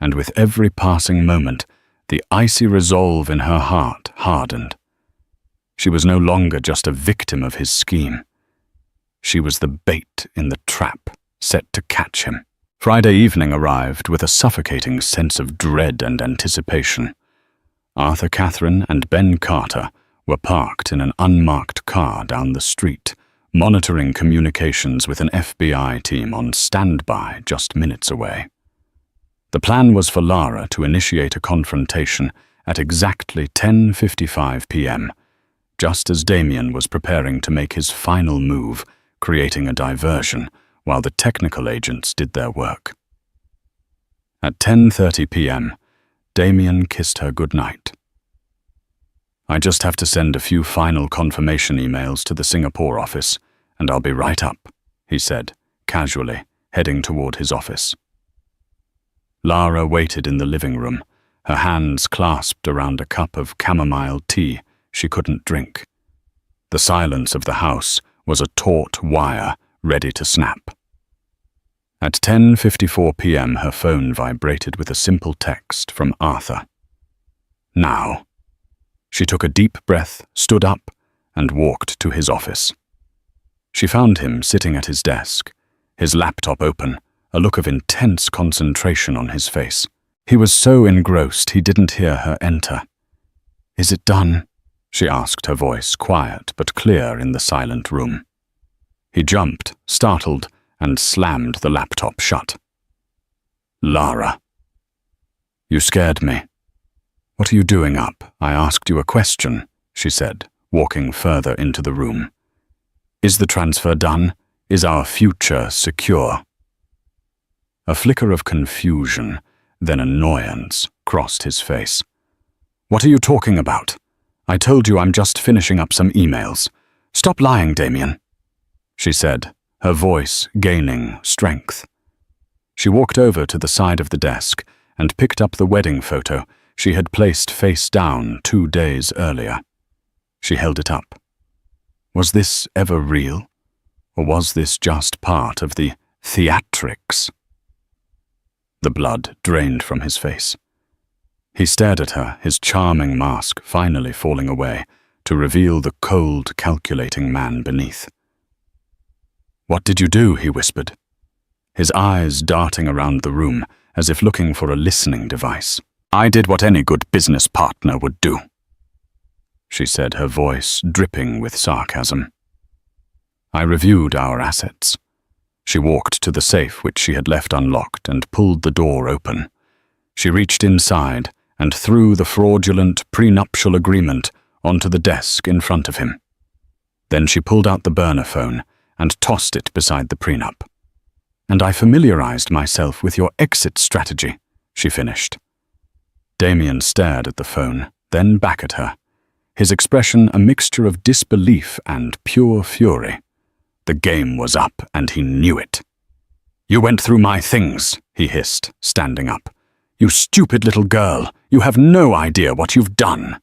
And with every passing moment, the icy resolve in her heart hardened. She was no longer just a victim of his scheme. She was the bait in the trap set to catch him. Friday evening arrived with a suffocating sense of dread and anticipation. Arthur, Catherine, and Ben Carter were parked in an unmarked car down the street, monitoring communications with an FBI team on standby just minutes away. The plan was for Lara to initiate a confrontation at exactly 10:55 p.m., just as Damien was preparing to make his final move, creating a diversion while the technical agents did their work. At 10:30 p.m., Damien kissed her goodnight. I just have to send a few final confirmation emails to the Singapore office, and I'll be right up, he said, casually, heading toward his office. Lara waited in the living room, her hands clasped around a cup of chamomile tea she couldn't drink. The silence of the house was a taut wire ready to snap. At 10:54 p.m., her phone vibrated with a simple text from Arthur. Now. She took a deep breath, stood up, and walked to his office. She found him sitting at his desk, his laptop open, a look of intense concentration on his face. He was so engrossed he didn't hear her enter. "Is it done?" she asked, her voice quiet but clear in the silent room. He jumped, startled, and slammed the laptop shut. "Lara." "You scared me." "What are you doing up? I asked you a question," she said, walking further into the room. "Is the transfer done? Is our future secure?" A flicker of confusion, then annoyance, crossed his face. "What are you talking about? I told you I'm just finishing up some emails. Stop lying, Damien," she said, her voice gaining strength. She walked over to the side of the desk and picked up the wedding photo she had placed face down 2 days earlier. She held it up. Was this ever real? Or was this just part of the theatrics? The blood drained from his face. He stared at her, his charming mask finally falling away to reveal the cold, calculating man beneath. "What did you do?" he whispered, his eyes darting around the room as if looking for a listening device. "I did what any good business partner would do," she said, her voice dripping with sarcasm. "I reviewed our assets." She walked to the safe which she had left unlocked and pulled the door open. She reached inside and threw the fraudulent prenuptial agreement onto the desk in front of him. Then she pulled out the burner phone and tossed it beside the prenup. "And I familiarized myself with your exit strategy," she finished. Damien stared at the phone, then back at her, his expression a mixture of disbelief and pure fury. The game was up, and he knew it. "You went through my things," he hissed, standing up. "You stupid little girl, you have no idea what you've done."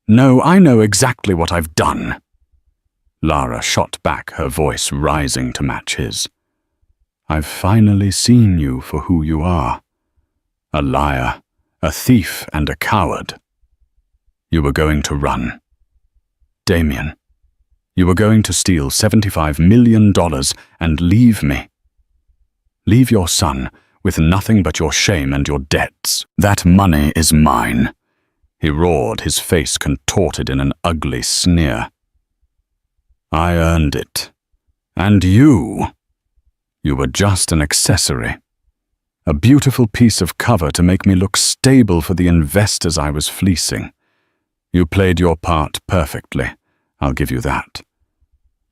"No, I know exactly what I've done." Lara shot back, her voice rising to match his. "I've finally seen you for who you are. A liar, a thief, and a coward. You were going to run. Damien, you were going to steal $75 million and leave me. Leave your son with nothing but your shame and your debts. That money is mine," he roared, his face contorted in an ugly sneer. "I earned it. And you were just an accessory. A beautiful piece of cover to make me look stable for the investors I was fleecing. You played your part perfectly, I'll give you that.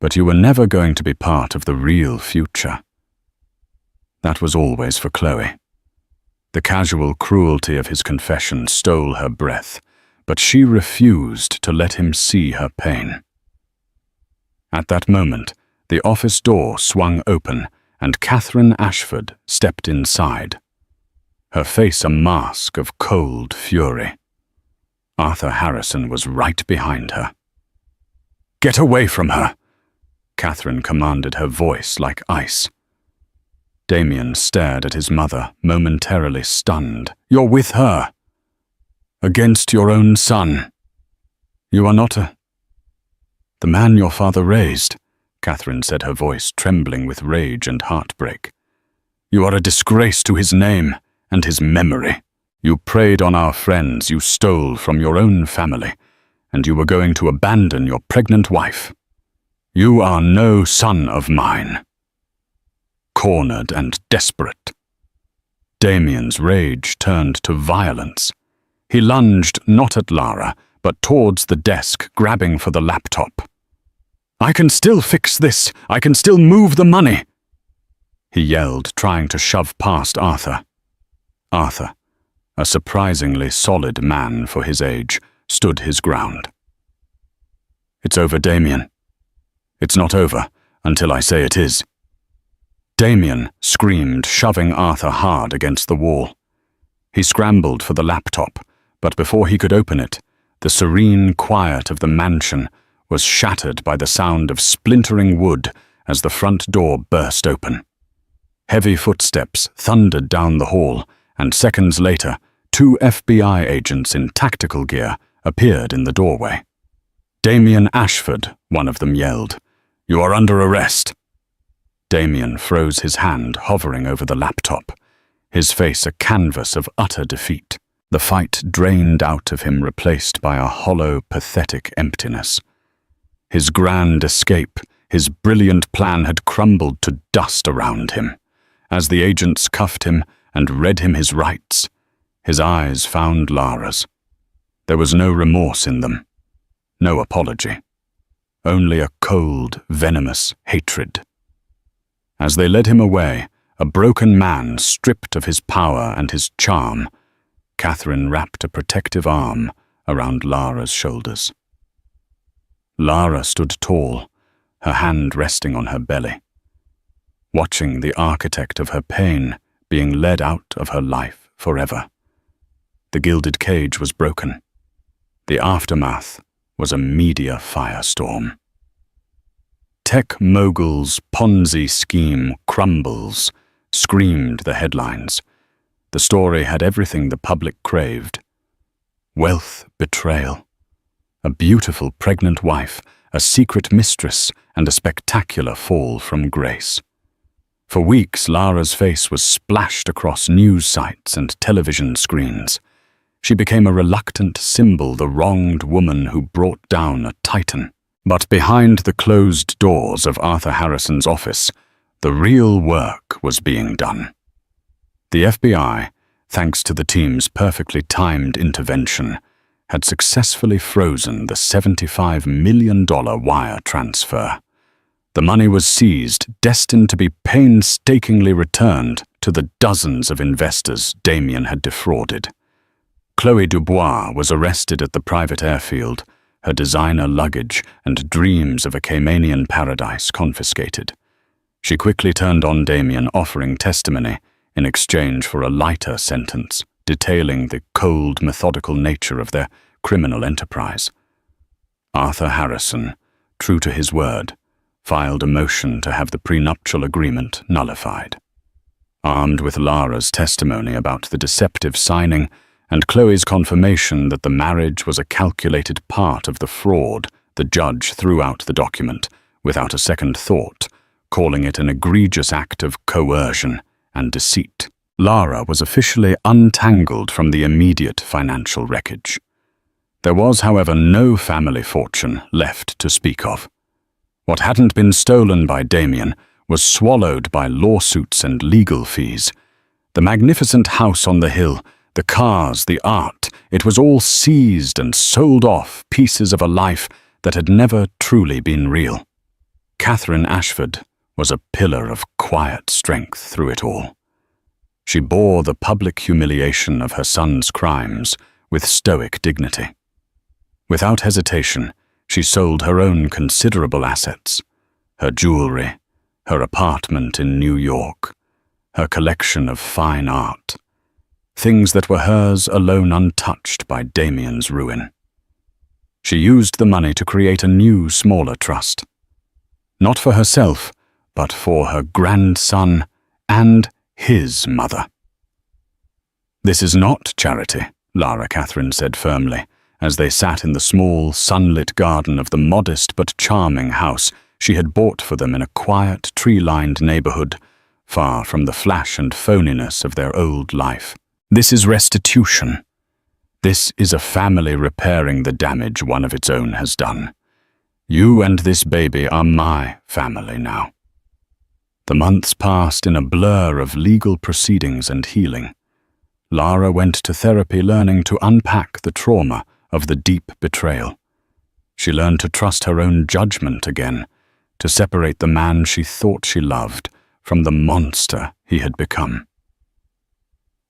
But you were never going to be part of the real future." That was always for Chloe. The casual cruelty of his confession stole her breath, but she refused to let him see her pain. At that moment, the office door swung open and Catherine Ashford stepped inside, her face a mask of cold fury. Arthur Harrison was right behind her. "Get away from her!" Catherine commanded, her voice like ice. Damien stared at his mother, momentarily stunned. "You're with her. Against your own son. You are not the man your father raised," Catherine said, her voice trembling with rage and heartbreak. "You are a disgrace to his name and his memory. You preyed on our friends, you stole from your own family, and you were going to abandon your pregnant wife. You are no son of mine." Cornered and desperate, Damien's rage turned to violence. He lunged not at Lara, but towards the desk, grabbing for the laptop. "I can still fix this! I can still move the money!" he yelled, trying to shove past Arthur. Arthur, a surprisingly solid man for his age, stood his ground. "It's over, Damien. It's not over until I say it is." Damien screamed, shoving Arthur hard against the wall. He scrambled for the laptop, but before he could open it, the serene quiet of the mansion was shattered by the sound of splintering wood as the front door burst open. Heavy footsteps thundered down the hall, and seconds later, 2 FBI agents in tactical gear appeared in the doorway. "Damien Ashford," one of them yelled. You are under arrest." Damien froze his hand, hovering over the laptop, his face a canvas of utter defeat. The fight drained out of him, replaced by a hollow, pathetic emptiness. His grand escape, his brilliant plan had crumbled to dust around him. As the agents cuffed him and read him his rights, his eyes found Lara's. There was no remorse in them, no apology, only a cold, venomous hatred. As they led him away, a broken man stripped of his power and his charm, Catherine wrapped a protective arm around Lara's shoulders. Lara stood tall, her hand resting on her belly, watching the architect of her pain being led out of her life forever. The gilded cage was broken. The aftermath was a media firestorm. Tech mogul's Ponzi scheme crumbles, screamed the headlines. The story had everything the public craved. Wealth betrayal. A beautiful pregnant wife, a secret mistress, and a spectacular fall from grace. For weeks, Lara's face was splashed across news sites and television screens. She became a reluctant symbol, the wronged woman who brought down a titan. But behind the closed doors of Arthur Harrison's office, the real work was being done. The FBI, thanks to the team's perfectly timed intervention, had successfully frozen the $75 million wire transfer. The money was seized, destined to be painstakingly returned to the dozens of investors Damien had defrauded. Chloe Dubois was arrested at the private airfield, her designer luggage and dreams of a Caymanian paradise confiscated. She quickly turned on Damien, offering testimony in exchange for a lighter sentence, detailing the cold, methodical nature of their criminal enterprise. Arthur Harrison, true to his word, filed a motion to have the prenuptial agreement nullified. Armed with Lara's testimony about the deceptive signing and Chloe's confirmation that the marriage was a calculated part of the fraud, the judge threw out the document without a second thought, calling it an egregious act of coercion and deceit. Lara was officially untangled from the immediate financial wreckage. There was, however, no family fortune left to speak of. What hadn't been stolen by Damien was swallowed by lawsuits and legal fees. The magnificent house on the hill, the cars, the art, it was all seized and sold off, pieces of a life that had never truly been real. Catherine Ashford was a pillar of quiet strength through it all. She bore the public humiliation of her son's crimes with stoic dignity. Without hesitation, she sold her own considerable assets, her jewelry, her apartment in New York, her collection of fine art, things that were hers alone, untouched by Damien's ruin. She used the money to create a new, smaller trust. Not for herself, but for her grandson and his mother. "This is not charity," Lara Catherine said firmly, as they sat in the small, sunlit garden of the modest but charming house she had bought for them in a quiet, tree-lined neighborhood, far from the flash and phoniness of their old life. "This is restitution. This is a family repairing the damage one of its own has done. You and this baby are my family now." The months passed in a blur of legal proceedings and healing. Lara went to therapy, learning to unpack the trauma of the deep betrayal. She learned to trust her own judgment again, to separate the man she thought she loved from the monster he had become.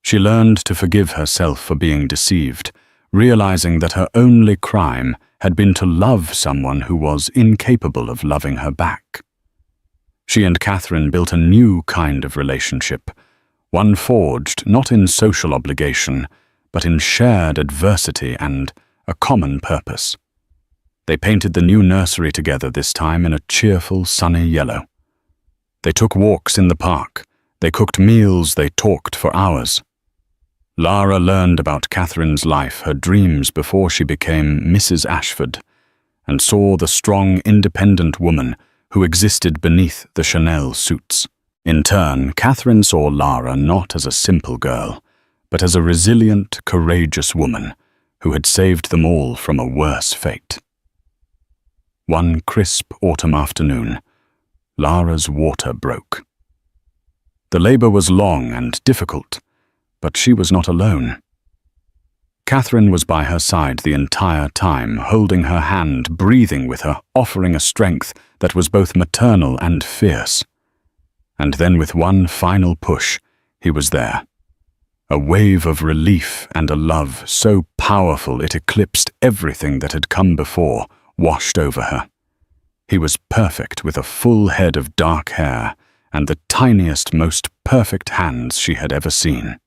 She learned to forgive herself for being deceived, realizing that her only crime had been to love someone who was incapable of loving her back. She and Catherine built a new kind of relationship, one forged not in social obligation, but in shared adversity and a common purpose. They painted the new nursery together, this time in a cheerful, sunny yellow. They took walks in the park, they cooked meals, they talked for hours. Lara learned about Catherine's life, her dreams before she became Mrs. Ashford, and saw the strong, independent woman who existed beneath the Chanel suits. In turn, Catherine saw Lara not as a simple girl, but as a resilient, courageous woman who had saved them all from a worse fate. One crisp autumn afternoon, Lara's water broke. The labor was long and difficult, but she was not alone. Catherine was by her side the entire time, holding her hand, breathing with her, offering a strength that was both maternal and fierce. And then with one final push, he was there. A wave of relief and a love so powerful it eclipsed everything that had come before, washed over her. He was perfect, with a full head of dark hair and the tiniest, most perfect hands she had ever seen.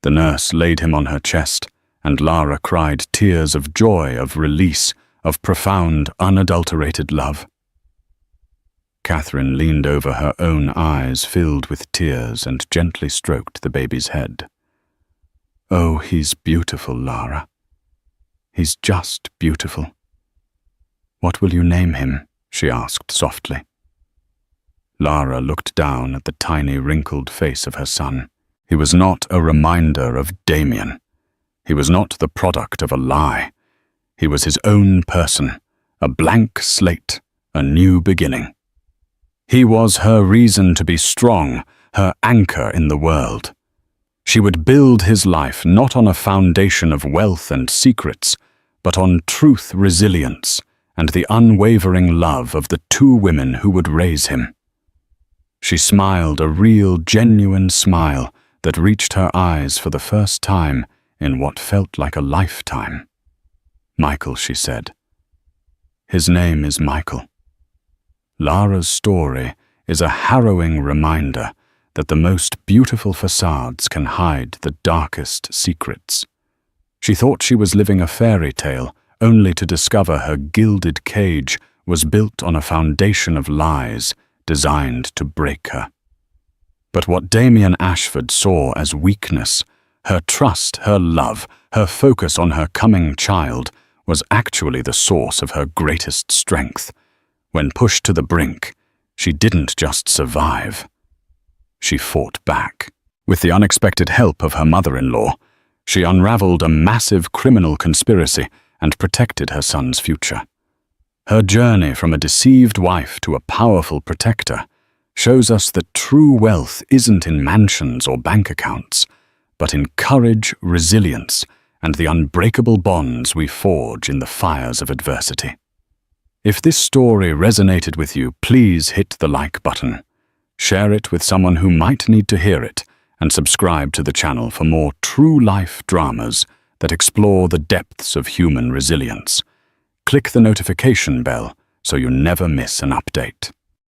The nurse laid him on her chest, and Lara cried tears of joy, of release, of profound, unadulterated love. Catherine leaned over her own eyes filled with tears and gently stroked the baby's head. "Oh, he's beautiful, Lara. He's just beautiful." "What will you name him?" she asked softly. Lara looked down at the tiny, wrinkled face of her son. He was not a reminder of Damien. He was not the product of a lie. He was his own person, a blank slate, a new beginning. He was her reason to be strong, her anchor in the world. She would build his life not on a foundation of wealth and secrets, but on truth, resilience, and the unwavering love of the two women who would raise him. She smiled a real, genuine smile that reached her eyes for the first time in what felt like a lifetime. "Michael," she said. "His name is Michael." Lara's story is a harrowing reminder that the most beautiful facades can hide the darkest secrets. She thought she was living a fairy tale, only to discover her gilded cage was built on a foundation of lies designed to break her. But what Damien Ashford saw as weakness, her trust, her love, her focus on her coming child, was actually the source of her greatest strength. When pushed to the brink, she didn't just survive. She fought back. With the unexpected help of her mother-in-law, she unraveled a massive criminal conspiracy and protected her son's future. Her journey from a deceived wife to a powerful protector shows us that true wealth isn't in mansions or bank accounts, but in courage, resilience, and the unbreakable bonds we forge in the fires of adversity. If this story resonated with you, please hit the like button. Share it with someone who might need to hear it, and subscribe to the channel for more true-life dramas that explore the depths of human resilience. Click the notification bell so you never miss an update.